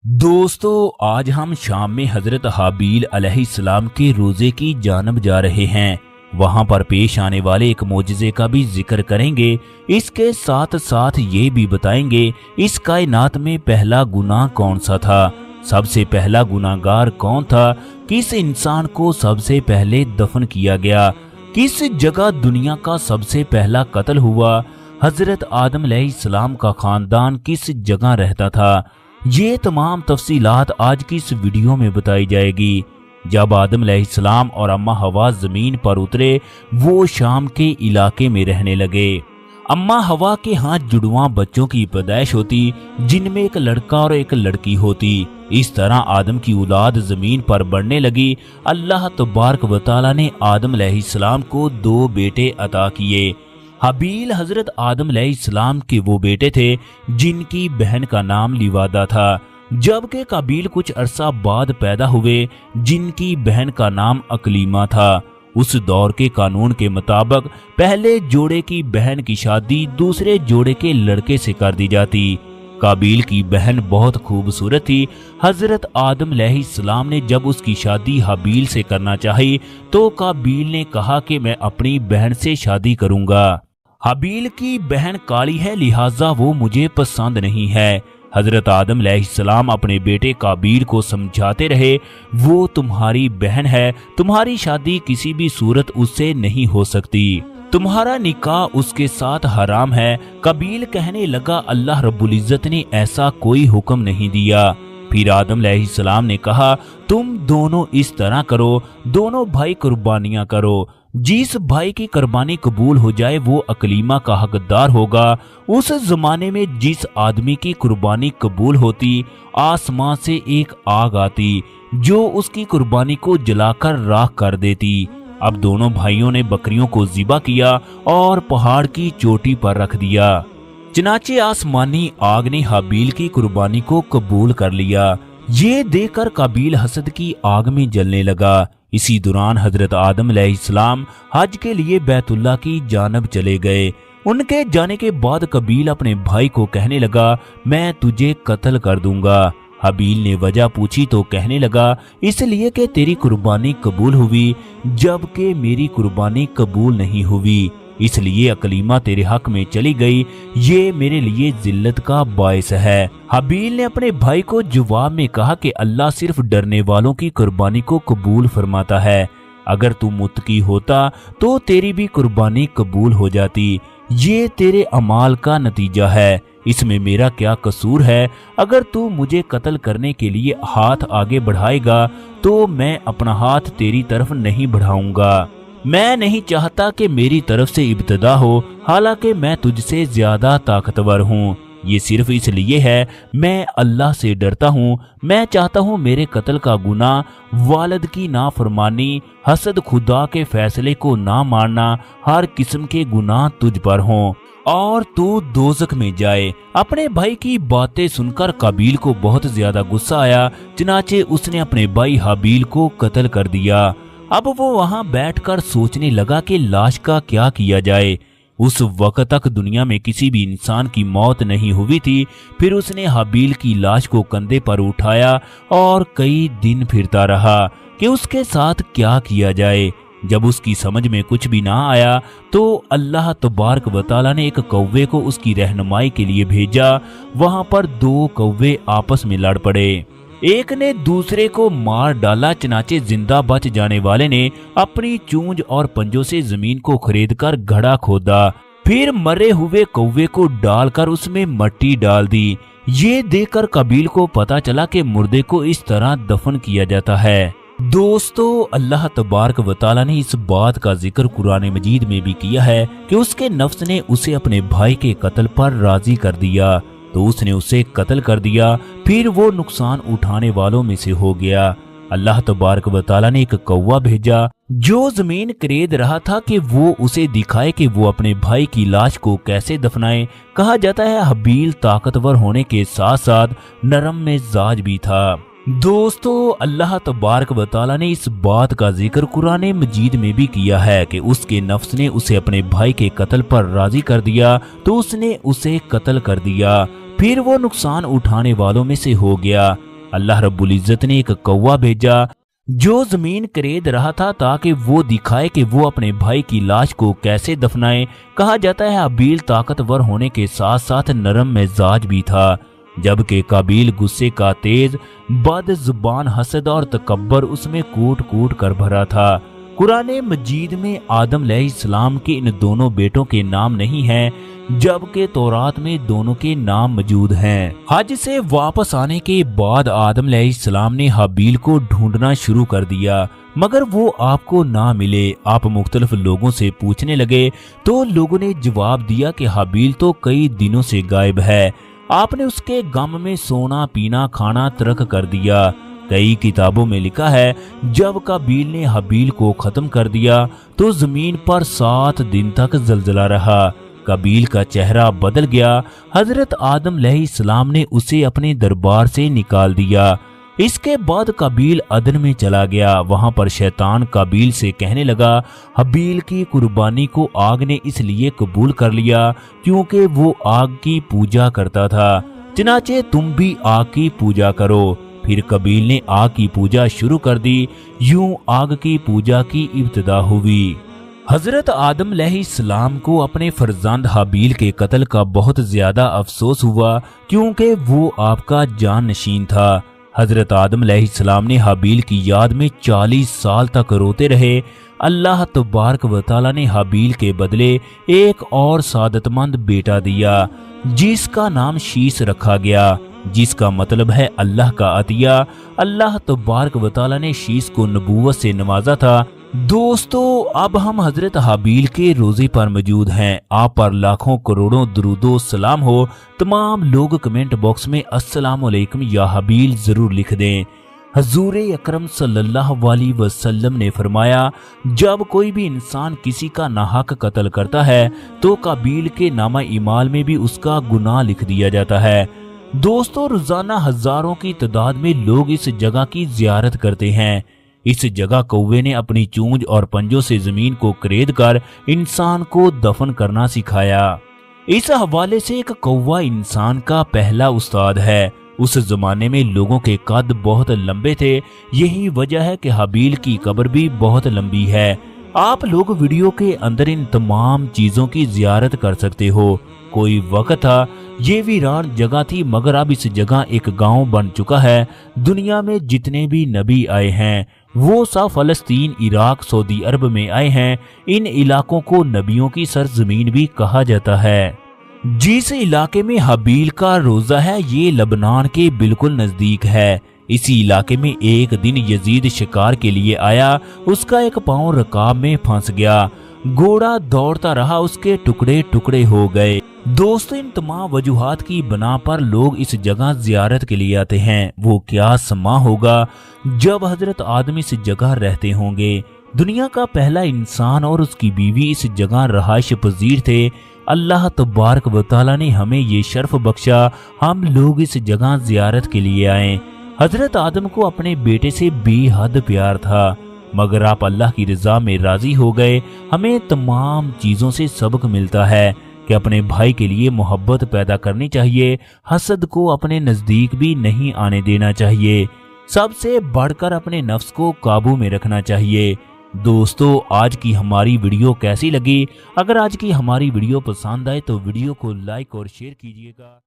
दोस्तों, आज हम शाम में हजरत हाबील अलैहिस्सलाम के रोजे की जानब जा रहे हैं। वहां पर पेश आने वाले एक मोजिजे का भी जिक्र करेंगे। इसके साथ साथ ये भी बताएंगे इस कायनात में पहला गुनाह कौन सा था, सबसे पहला गुनाहगार कौन था, किस इंसान को सबसे पहले दफन किया गया, किस जगह दुनिया का सबसे पहला कत्ल हुआ, हजरत आदम अलैहिस्सलाम का खानदान किस जगह रहता था। ये तमाम तफसीलात आज की इस वीडियो में बताई जाएगी। जब आदम अलैहिस्सलाम और अम्मा हवा जमीन पर उतरे, वो शाम के इलाके में रहने लगे। अम्मा हवा के हाथ जुड़वा बच्चों की पैदाइश होती, जिनमें एक लड़का और एक लड़की होती। इस तरह आदम की औलाद जमीन पर बढ़ने लगी। अल्लाह तबारक व तआला ने आदम अलैहिस्सलाम को 2 बेटे अता किए। हाबील हजरत आदम अलैहिस्सलाम के वो बेटे थे जिनकी बहन का नाम लिवादा था, जबकि काबील कुछ अरसा बाद पैदा हुए जिनकी बहन का नाम अकलीमा था। उस दौर के कानून के मुताबिक पहले जोड़े की बहन की शादी दूसरे जोड़े के लड़के से कर दी जाती। काबील की बहन बहुत खूबसूरत थी। हजरत आदम अलैहिस्सलाम ने जब उसकी शादी हाबील से करना चाही तो काबील ने कहा कि मैं अपनी बहन से शादी करूंगा। हाबील की बहन काली है, लिहाजा वो मुझे पसंद नहीं है। हजरत आदम अलैहिस्सलाम अपने बेटे काबील को समझाते रहे, वो तुम्हारी बहन है, तुम्हारी शादी किसी भी सूरत उससे नहीं हो सकती, तुम्हारा निकाह उसके साथ हराम है। काबील कहने लगा, अल्लाह रब्बुल इज्जत ने ऐसा कोई हुक्म नहीं दिया। फिर आदम अलैहिस्सलाम ने कहा, तुम दोनों इस तरह करो, दोनों भाई कुर्बानियां करो। जिस भाई की कुर्बानी कबूल हो जाए वो अकलीमा का हकदार होगा। उस जमाने में जिस आदमी की कुर्बानी कबूल होती, आसमां से एक आग आती जो उसकी कुर्बानी को जलाकर राख कर देती। अब दोनों भाइयों ने बकरियों को ज़िबा किया और पहाड़ की चोटी पर रख दिया। चनाचे आसमानी आग ने हाबील की कुर्बानी को कबूल कर लिया। ये देखकर काबील हसद की आग में जलने लगा। इसी दौरान हजरत आदम अलैहिस्सलाम हज के लिए बैतुल्लाह की जानब चले गए। उनके जाने के बाद काबील अपने भाई को कहने लगा, मैं तुझे कत्ल कर दूंगा। हाबील ने वजह पूछी तो कहने लगा, इसलिए कि तेरी कुर्बानी कबूल हुई जबकि मेरी कुर्बानी कबूल नहीं हुई, इसलिए अकलीमा तेरे हक में चली गई। ये मेरे लिए जिल्लत का बायस है। हाबील ने अपने भाई को जवाब में कहा कि अल्लाह सिर्फ डरने वालों की कुर्बानी को कबूल फरमाता है। अगर तू मुत्तकी होता तो तेरी भी कुर्बानी कबूल हो जाती। ये तेरे अमाल का नतीजा है, इसमें मेरा क्या कसूर है। अगर तू मुझे कत्ल करने के लिए हाथ आगे बढ़ाएगा तो मैं अपना हाथ तेरी तरफ नहीं बढ़ाऊंगा। मैं नहीं चाहता कि मेरी तरफ से इब्तिदा हो, हालांकि मैं तुझसे ज्यादा ताकतवर हूँ। ये सिर्फ इसलिए है, मैं अल्लाह से डरता हूँ। मैं चाहता हूँ मेरे कत्ल का गुनाह, वालिद की नाफरमानी, हसद, खुदा के फैसले को ना मानना, हर किस्म के गुनाह तुझ पर हों और तू दोज़ख में जाए। अपने भाई की बातें सुनकर काबील को बहुत ज्यादा गुस्सा आया, चनाचे उसने अपने भाई हाबील को कत्ल कर दिया। अब वो वहां बैठकर सोचने लगा कि लाश का क्या किया जाए। उस वक्त तक दुनिया में किसी भी इंसान की मौत नहीं हुई थी। फिर उसने हाबील की लाश को कंधे पर उठाया और कई दिन फिरता रहा कि उसके साथ क्या किया जाए। जब उसकी समझ में कुछ भी ना आया तो अल्लाह तबारक व तआला ने एक कौवे को उसकी रहनुमाई के लिए भेजा। वहां पर 2 कौवे आपस में लड़ पड़े, एक ने दूसरे को मार डाला। चनाचे जिंदा बच जाने वाले ने अपनी चूंज और पंजों से जमीन को खरीदकर घड़ा खोदा, फिर मरे हुए कौवे को डालकर उसमें मिट्टी डाल दी। ये देखकर काबील को पता चला कि मुर्दे को इस तरह दफन किया जाता है। दोस्तों, अल्लाह तबारक व तआला ने इस बात का जिक्र कुरान मजीद में भी किया है कि उसके नफ्स ने उसे अपने भाई के कत्ल पर राजी कर दिया तो उसने उसे कत्ल कर दिया। फिर वो नुकसान उठाने वालों में से हो गया। अल्लाह तबारक व तआला ने एक कौवा भेजा जो जमीन करेद रहा था कि वो उसे दिखाए कि वो अपने भाई की लाश को कैसे दफनाए। कहा जाता है हाबील ताकतवर होने के साथ साथ नरम मिजाज भी था। दोस्तों, अल्लाह तबारक व तआला ने इस बात का जिक्र कुरान मजीद में भी किया है कि उसके नफ्स ने उसे अपने भाई के कत्ल पर राजी कर दिया तो उसने उसे कत्ल कर दिया। फिर वो नुकसान उठाने वालों में से हो गया। اللہ रब्बुल इज्जत ने एक कौवा भेजा जो जमीन करेद रहा था ताकि वो दिखाए कि वो अपने भाई की लाश को कैसे दफनाए। कहा जाता है हाबील ताकतवर होने के साथ साथ नरम मिजाज भी था, जबकि काबील गुस्से का तेज, बद जुबान, हसद और तकब्बर उसमें कूट कूट कर भरा था। कुरान मजीद में आदम अलैहिस्सलाम के इन दोनों बेटों के नाम नहीं हैं, जबकि तौरात में दोनों के नाम मौजूद हैं। हज से वापस आने के बाद आदम अलैहिस्सलाम ने हाबील को ढूंढना शुरू कर दिया, मगर वो आपको ना मिले। आप मुख्तलिफ लोगों से पूछने लगे तो लोगों ने जवाब दिया कि हाबील तो कई दिनों से गायब है। आपने उसके गम में सोना पीना खाना तर्क कर दिया। कई किताबों में लिखा है जब काबील ने हाबील को खत्म कर दिया तो जमीन पर 7 दिन तक जलजला रहा। काबील का चेहरा बदल गया। हजरत आदम अलैहिस्सलाम ने उसे अपने दरबार से निकाल दिया। इसके बाद काबील अदन में चला गया। वहां पर शैतान काबील से कहने लगा, हाबील की कुर्बानी को आग ने इसलिए कबूल कर लिया क्योंकि वो आग की पूजा करता था, चनाचे तुम भी आग की पूजा करो। फिर काबील ने आग की पूजा शुरू कर दी। यूं आग की पूजा की इब्तिदा हुई। हजरत आदम अलैहिस्सलाम को अपने फर्जंद हाबील के कत्ल का बहुत ज्यादा अफसोस हुआ क्योंकि वो आपका जाननशीन था। हजरत आदम अलैहिस्सलाम ने हाबील की याद में 40 साल तक रोते रहे। अल्लाह तबारक व तआला ने हाबील के बदले एक और सादतमंद बेटा दिया जिसका नाम शीस रखा गया, जिसका मतलब है अल्लाह का अतिया। अल्लाह तबारक व तआला ने शीस को नबूवत से नवाजा था। दोस्तों, अब हम हजरत हाबील के रोजे पर मौजूद हैं। आप पर लाखों करोड़ों दरूदो सलाम हो। तमाम लोग कमेंट बॉक्स में अस्सलाम वालेकुम या हाबील जरूर लिख दें। हजूर अकरम सल्लल्लाहु अलैहि वसल्लम ने फरमाया, जब कोई भी इंसान किसी का नाहक कत्ल करता है तो काबील के नामा इमाल में भी उसका गुनाह लिख दिया जाता है। दोस्तों, रोजाना हजारों की तादाद में लोग इस जगह की जियारत करते हैं। इस जगह कौवे ने अपनी चूंज और पंजों से जमीन को करेद कर इंसान को दफन करना सिखाया। इस हवाले से एक कौवा इंसान का पहला उस्ताद है। उस जमाने में लोगों के कद बहुत लंबे थे, यही वजह है कि हाबील की कब्र भी बहुत लंबी है। आप लोग वीडियो के अंदर इन तमाम चीजों की जियारत कर सकते हो। कोई वक्त था ये वीरान जगह थी, मगर अब इस जगह एक गांव बन चुका है। दुनिया में जितने भी नबी आए हैं वो सब फलस्तीन, इराक, सऊदी अरब में आए हैं। इन इलाकों को नबियों की सरजमीन भी कहा जाता है। जिस इलाके में हाबील का रोजा है ये लबनान के बिल्कुल नजदीक है। इसी इलाके में एक दिन यजीद शिकार के लिए आया। उसका एक पांव रकाब में फंस गया। घोड़ा दौड़ता रहा, उसके टुकड़े टुकड़े हो गए। दोस्तों, इन तमाम वजूहात की बना पर लोग इस जगह जियारत के लिए आते हैं। वो क्या समा होगा जब हजरत आदम इस जगह रहते होंगे। दुनिया का पहला इंसान और उसकी बीवी इस जगह रहायश पजीर थे। अल्लाह तबारक व तआला ने हमें ये शर्फ बख्शा, हम लोग इस जगह जियारत के लिए आए। हजरत आदम को अपने बेटे से बेहद प्यार था, मगर आप अल्लाह की रजा में राजी हो गए। हमें तमाम चीजों से सबक मिलता है कि अपने भाई के लिए मोहब्बत पैदा करनी चाहिए। हसद को अपने नजदीक भी नहीं आने देना चाहिए। सबसे बढ़कर अपने नफ्स को काबू में रखना चाहिए। दोस्तों, आज की हमारी वीडियो कैसी लगी? अगर आज की हमारी वीडियो पसंद आए तो वीडियो को लाइक और शेयर कीजिएगा।